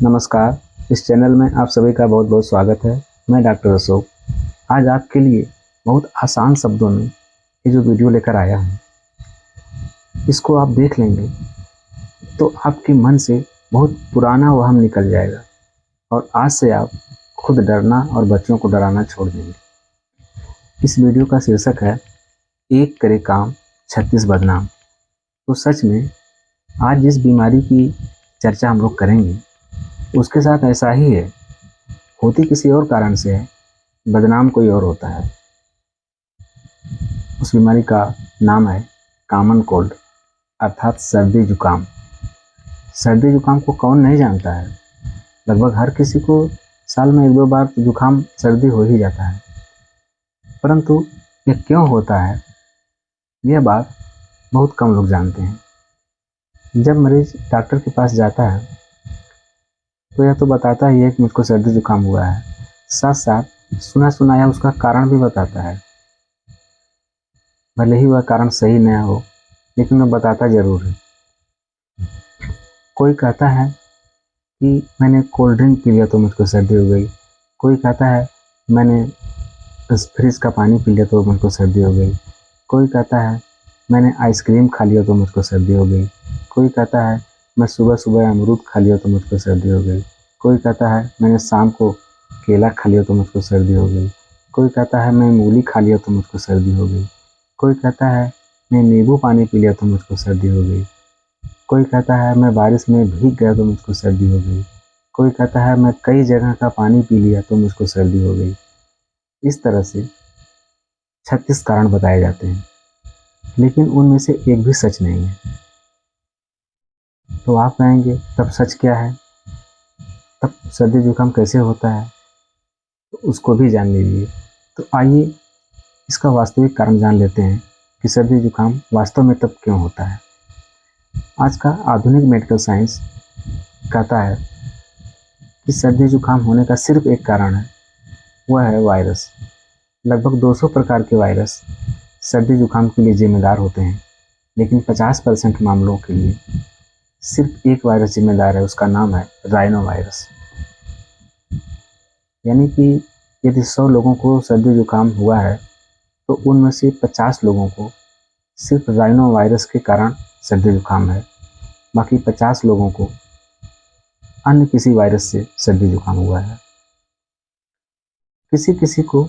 नमस्कार। इस चैनल में आप सभी का बहुत बहुत स्वागत है। मैं डॉक्टर अशोक आज आपके लिए बहुत आसान शब्दों में ये जो वीडियो लेकर आया हूँ, इसको आप देख लेंगे तो आपके मन से बहुत पुराना वहम निकल जाएगा और आज से आप खुद डरना और बच्चों को डराना छोड़ देंगे। इस वीडियो का शीर्षक है एक करे काम 36 बदनाम। तो सच में आज जिस बीमारी की चर्चा हम लोग करेंगे उसके साथ ऐसा ही है। होती किसी और कारण से है, बदनाम कोई और होता है। उस बीमारी का नाम है कॉमन कोल्ड अर्थात सर्दी जुकाम। सर्दी जुकाम को कौन नहीं जानता है। लगभग हर किसी को साल में 1-2 बार तो जुकाम सर्दी हो ही जाता है, परंतु ये क्यों होता है यह बात बहुत कम लोग जानते हैं। जब मरीज डॉक्टर के पास जाता है तो यह तो बताता ही है कि मुझको सर्दी जुकाम हुआ है, साथ साथ सुना सुनाया उसका कारण भी बताता है। भले ही वह कारण सही न हो लेकिन वह बताता जरूर है। कोई कहता है कि मैंने कोल्ड ड्रिंक पी लिया तो मुझको सर्दी हो गई। कोई कहता है मैंने फ्रिज का पानी पी लिया तो मुझको सर्दी हो गई। कोई कहता है मैंने आइसक्रीम खा लिया तो मुझको सर्दी हो गई। कोई कहता है मैं सुबह सुबह अमरूद खा लिया तो मुझको सर्दी हो गई। कोई कहता है मैंने शाम को केला खा लिया तो मुझको सर्दी हो गई। कोई कहता है मैं मूली खा लिया तो मुझको सर्दी हो गई। कोई कहता है मैं नींबू पानी पी लिया तो मुझको सर्दी हो गई। कोई कहता है मैं बारिश में भीग गया तो मुझको सर्दी हो गई। कोई कहता है मैं कई जगह का पानी पी लिया तो मुझको सर्दी हो गई। इस तरह से 36 कारण बताए जाते हैं, लेकिन उनमें से एक भी सच नहीं है। तो आप कहेंगे तब सच क्या है, तब सर्दी जुकाम कैसे होता है, तो उसको भी जान लीजिए। तो आइए इसका वास्तविक कारण जान लेते हैं कि सर्दी जुकाम वास्तव में तब क्यों होता है। आज का आधुनिक मेडिकल साइंस कहता है कि सर्दी जुकाम होने का सिर्फ एक कारण है, वह है वायरस। लगभग 200 प्रकार के वायरस सर्दी जुकाम के लिए जिम्मेदार होते हैं, लेकिन 50% मामलों के लिए सिर्फ एक वायरस जिम्मेदार है, उसका नाम है राइनो वायरस। यानी कि यदि 100 लोगों को सर्दी जुकाम हुआ है तो उनमें से 50 लोगों को सिर्फ राइनो वायरस के कारण सर्दी जुकाम है, बाकी 50 लोगों को अन्य किसी वायरस से सर्दी जुकाम हुआ है। किसी किसी को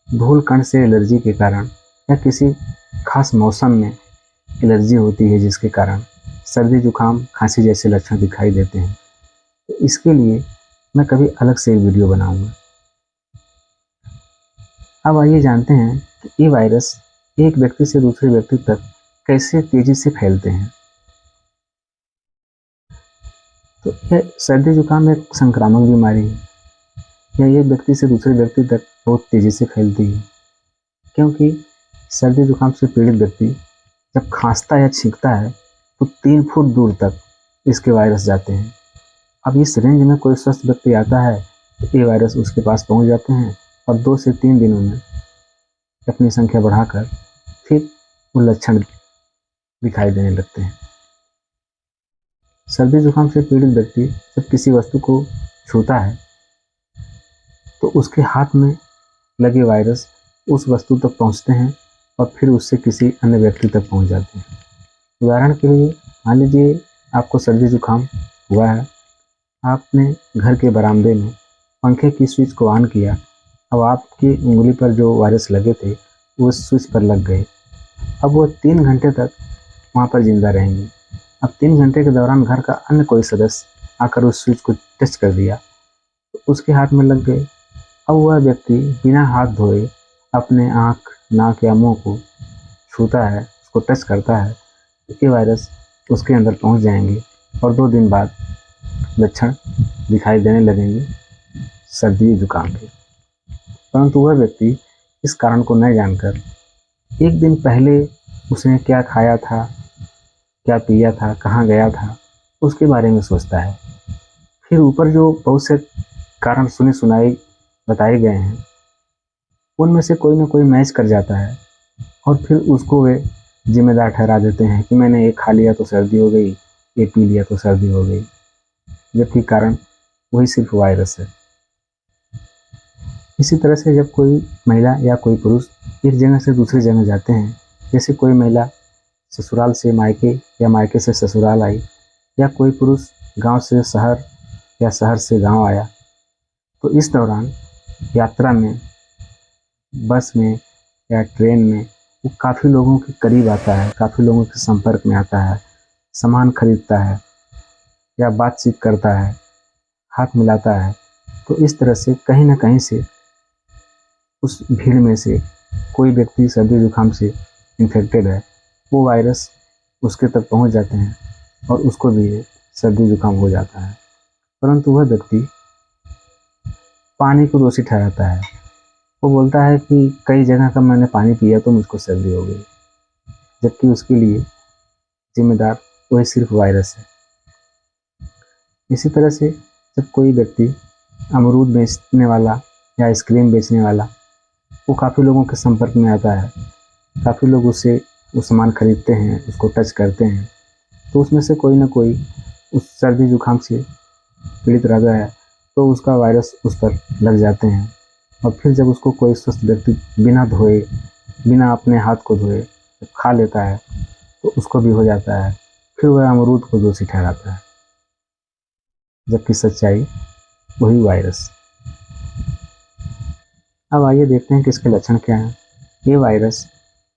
धूल कण से एलर्जी के कारण या किसी खास मौसम में एलर्जी होती है जिसके कारण सर्दी जुकाम खांसी जैसे लक्षण दिखाई देते हैं। तो इसके लिए मैं कभी अलग से एक वीडियो बनाऊंगा। अब आइए जानते हैं कि ये वायरस एक व्यक्ति से दूसरे व्यक्ति तक कैसे तेजी से फैलते हैं। तो यह सर्दी जुकाम एक संक्रामक बीमारी है। यह एक व्यक्ति से दूसरे व्यक्ति तक बहुत तेजी से फैलती है, क्योंकि सर्दी जुकाम से पीड़ित व्यक्ति जब खांसता या छींकता है तो 3 फुट दूर तक इसके वायरस जाते हैं। अब इस रेंज में कोई स्वस्थ व्यक्ति आता है तो ये वायरस उसके पास पहुंच जाते हैं और 2 से 3 दिनों में अपनी संख्या बढ़ाकर फिर वो लक्षण दिखाई देने लगते हैं। सर्दी जुकाम से पीड़ित व्यक्ति जब किसी वस्तु को छूता है तो उसके हाथ में लगे वायरस उस वस्तु तक पहुंचते हैं और फिर उससे किसी अन्य व्यक्ति तक पहुंच जाते हैं। उदाहरण के लिए मान लीजिए आपको सर्दी जुकाम हुआ है, आपने घर के बरामदे में पंखे की स्विच को ऑन किया। अब आपकी उंगली पर जो वायरस लगे थे वो स्विच पर लग गए। अब वो 3 घंटे तक वहाँ पर जिंदा रहेंगे। अब 3 घंटे के दौरान घर का अन्य कोई सदस्य आकर उस स्विच को टच कर दिया तो उसके हाथ में लग गए। अब वह व्यक्ति बिना हाथ धोए अपने आँख, नाक या मुंह को छूता है, उसको टच करता है, तो ये वायरस उसके अंदर पहुंच जाएंगे और 2 दिन बाद लक्षण दिखाई देने लगेंगे सर्दी जुकाम के। परंतु वह व्यक्ति इस कारण को न जानकर 1 दिन पहले उसने क्या खाया था, क्या पिया था, कहाँ गया था, उसके बारे में सोचता है। फिर ऊपर जो बहुत से कारण सुने सुनाए बताए गए हैं उनमें से कोई ना कोई मैच कर जाता है और फिर उसको वे जिम्मेदार ठहरा देते हैं कि मैंने ये खा लिया तो सर्दी हो गई, ये पी लिया तो सर्दी हो गई, जबकि कारण वही सिर्फ वायरस है। इसी तरह से जब कोई महिला या कोई पुरुष एक जगह से दूसरी जगह जाते हैं, जैसे कोई महिला ससुराल से मायके या मायके से ससुराल आई, या कोई पुरुष गांव से शहर या शहर से गांव आया, तो इस दौरान यात्रा में, बस में या ट्रेन में वो काफ़ी लोगों के करीब आता है, काफ़ी लोगों के संपर्क में आता है, सामान खरीदता है या बातचीत करता है, हाथ मिलाता है। तो इस तरह से कहीं ना कहीं से उस भीड़ में से कोई व्यक्ति सर्दी जुकाम से इन्फेक्टेड है, वो वायरस उसके तक पहुंच जाते हैं और उसको भी सर्दी जुकाम हो जाता है। परंतु वह व्यक्ति पानी को दोषी ठहराता है। वो बोलता है कि कई जगह का मैंने पानी पिया तो मुझको सर्दी हो गई, जबकि उसके लिए जिम्मेदार वही सिर्फ वायरस है। इसी तरह से जब कोई व्यक्ति अमरूद बेचने वाला या आइसक्रीम बेचने वाला, वो काफ़ी लोगों के संपर्क में आता है, काफ़ी लोग उससे वो सामान खरीदते हैं, उसको टच करते हैं, तो उसमें से कोई ना कोई उस सर्दी जुकाम से पीड़ित रहता है, तो उसका वायरस उस पर लग जाते हैं। और फिर जब उसको कोई स्वस्थ व्यक्ति बिना धोए, बिना अपने हाथ को धोए खा लेता है, तो उसको भी हो जाता है। फिर वह अमरूद को दोषी ठहराता है, जबकि सच्चाई वही वायरस। अब आइए देखते हैं कि इसके लक्षण क्या हैं। ये वायरस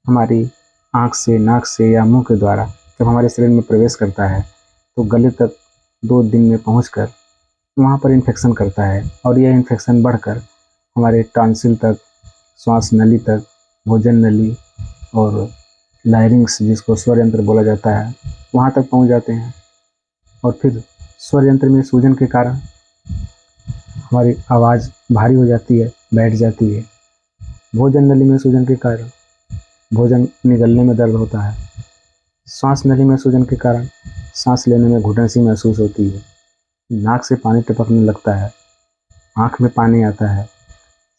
हमारी आँख से, नाक से या मुंह के द्वारा जब हमारे शरीर में प्रवेश करता है, तो गले तक 2 दिन में पहुंचकर वहाँ पर इन्फेक्शन करता है, और यह इन्फेक्शन बढ़कर हमारे टॉन्सिल तक, श्वास नली तक, भोजन नली और लायरिंग्स, जिसको स्वर यंत्र बोला जाता है, वहाँ तक पहुँच जाते हैं। और फिर स्वर यंत्र में सूजन के कारण हमारी आवाज़ भारी हो जाती है, बैठ जाती है। भोजन नली में सूजन के कारण भोजन निगलने में दर्द होता है। सांस नली में सूजन के कारण सांस लेने में घुटन सी महसूस होती है। नाक से पानी टपकने लगता है, आँख में पानी आता है,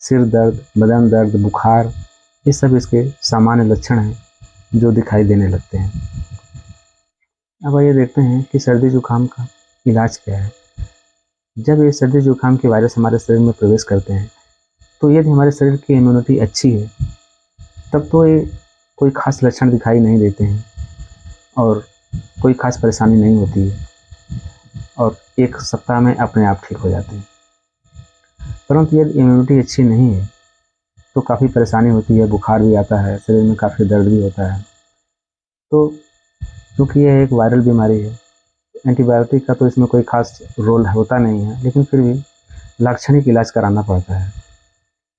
सिर दर्द, बदन दर्द, बुखार, ये सब इसके सामान्य लक्षण हैं जो दिखाई देने लगते हैं। अब आइए देखते हैं कि सर्दी जुकाम का इलाज क्या है। जब ये सर्दी जुकाम के वायरस हमारे शरीर में प्रवेश करते हैं, तो यदि हमारे शरीर की इम्यूनिटी अच्छी है, तब तो ये कोई खास लक्षण दिखाई नहीं देते हैं और कोई खास परेशानी नहीं होती है, और 1 सप्ताह में अपने आप ठीक हो जाते हैं। परंतु यदि इम्यूनिटी अच्छी नहीं है, तो काफ़ी परेशानी होती है, बुखार भी आता है, शरीर में काफ़ी दर्द भी होता है। तो क्योंकि यह एक वायरल बीमारी है, एंटीबायोटिक का तो इसमें कोई खास रोल होता नहीं है, लेकिन फिर भी लाक्षणिक इलाज कराना पड़ता है।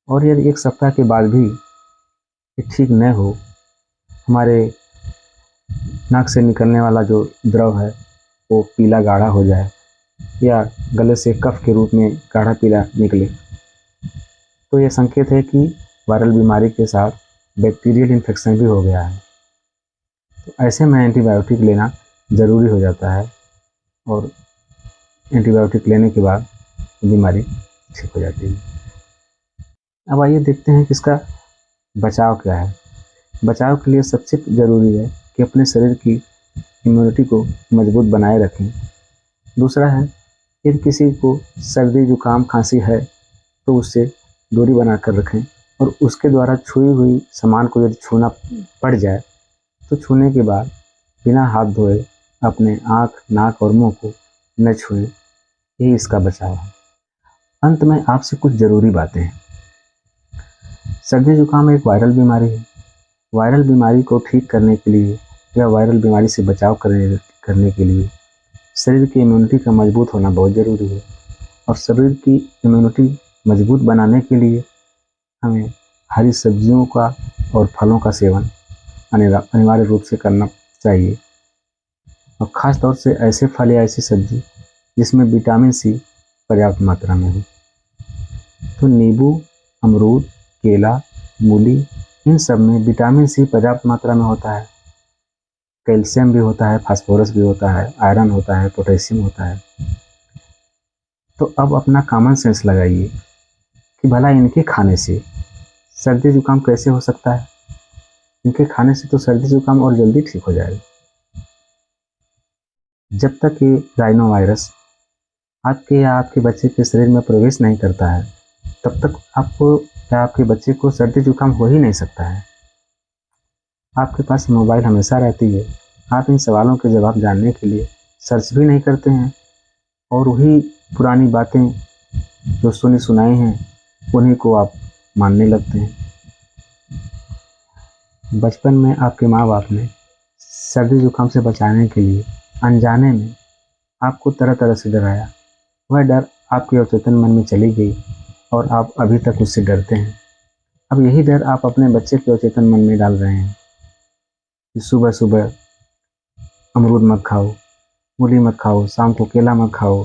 और यदि 1 सप्ताह के बाद भी ये ठीक न हो, हमारे नाक से निकलने वाला जो द्रव है वो पीला गाढ़ा हो जाए, या गले से कफ के रूप में गाढ़ा पीला निकले, तो यह संकेत है कि वायरल बीमारी के साथ बैक्टीरियल इन्फेक्शन भी हो गया है। तो ऐसे में एंटीबायोटिक लेना ज़रूरी हो जाता है, और एंटीबायोटिक लेने के बाद बीमारी ठीक हो जाती है। अब आइए देखते हैं कि इसका बचाव क्या है। बचाव के लिए सबसे ज़रूरी है कि अपने शरीर की इम्यूनिटी को मजबूत बनाए रखें। दूसरा है, यदि किसी को सर्दी जुकाम खांसी है, तो उससे दूरी बनाकर रखें, और उसके द्वारा छुई हुई सामान को यदि छूना पड़ जाए, तो छूने के बाद बिना हाथ धोए अपने आँख, नाक और मुंह को न छुएं। यही इसका बचाव है। अंत में आपसे कुछ ज़रूरी बातें हैं। सर्दी जुकाम एक वायरल बीमारी है। वायरल बीमारी को ठीक करने के लिए या वायरल बीमारी से बचाव करने के लिए शरीर की इम्यूनिटी का मजबूत होना बहुत ज़रूरी है, और शरीर की इम्यूनिटी मजबूत बनाने के लिए हमें हरी सब्जियों का और फलों का सेवन अनिवार्य रूप से करना चाहिए, और ख़ास तौर से ऐसे फल या ऐसी सब्जी जिसमें विटामिन सी पर्याप्त मात्रा में हो। तो नींबू, अमरूद, केला, मूली, इन सब में विटामिन सी पर्याप्त मात्रा में होता है। कैल्शियम भी होता है, फास्फोरस भी होता है, आयरन होता है, पोटेशियम होता है। तो अब अपना कॉमन सेंस लगाइए कि भला इनके खाने से सर्दी जुकाम कैसे हो सकता है। इनके खाने से तो सर्दी जुकाम और जल्दी ठीक हो जाएगा। जब तक ये राइनो वायरस आपके या आपके बच्चे के शरीर में प्रवेश नहीं करता है, तब तक आपको या आपके बच्चे को सर्दी जुकाम हो ही नहीं सकता है। आपके पास मोबाइल हमेशा रहती है, आप इन सवालों के जवाब जानने के लिए सर्च भी नहीं करते हैं और वही पुरानी बातें जो सुनी सुनाई हैं उन्हीं को आप मानने लगते हैं। बचपन में आपके माँ बाप ने सर्दी जुकाम से बचाने के लिए अनजाने में आपको तरह तरह से डराया। वह डर आपके अवचेतन मन में चली गई और आप अभी तक उससे डरते हैं। अब यही डर आप अपने बच्चे के अवचेतन मन में डाल रहे हैं कि सुबह सुबह अमरूद मत खाओ, मूली मत खाओ, शाम को केला मत खाओ,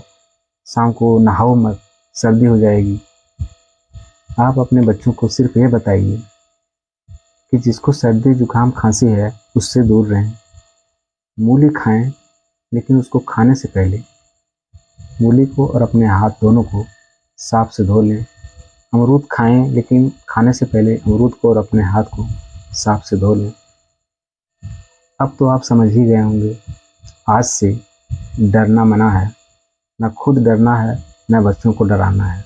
शाम को नहाओ मत, सर्दी हो जाएगी। आप अपने बच्चों को सिर्फ ये बताइए कि जिसको सर्दी जुकाम खांसी है उससे दूर रहें। मूली खाएं, लेकिन उसको खाने से पहले मूली को और अपने हाथ दोनों को साफ से धो लें। अमरूद खाएं, लेकिन खाने से पहले अमरूद को और अपने हाथ को साफ से धो लें। अब तो आप समझ ही गए होंगे, आज से डरना मना है, न खुद डरना है न बच्चों को डराना है।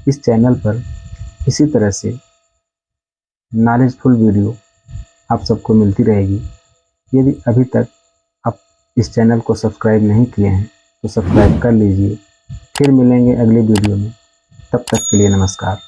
इस चैनल पर इसी तरह से नॉलेजफुल वीडियो आप सबको मिलती रहेगी। यदि अभी तक आप इस चैनल को सब्सक्राइब नहीं किए हैं तो सब्सक्राइब कर लीजिए। फिर मिलेंगे अगले वीडियो में, तब तक के लिए नमस्कार।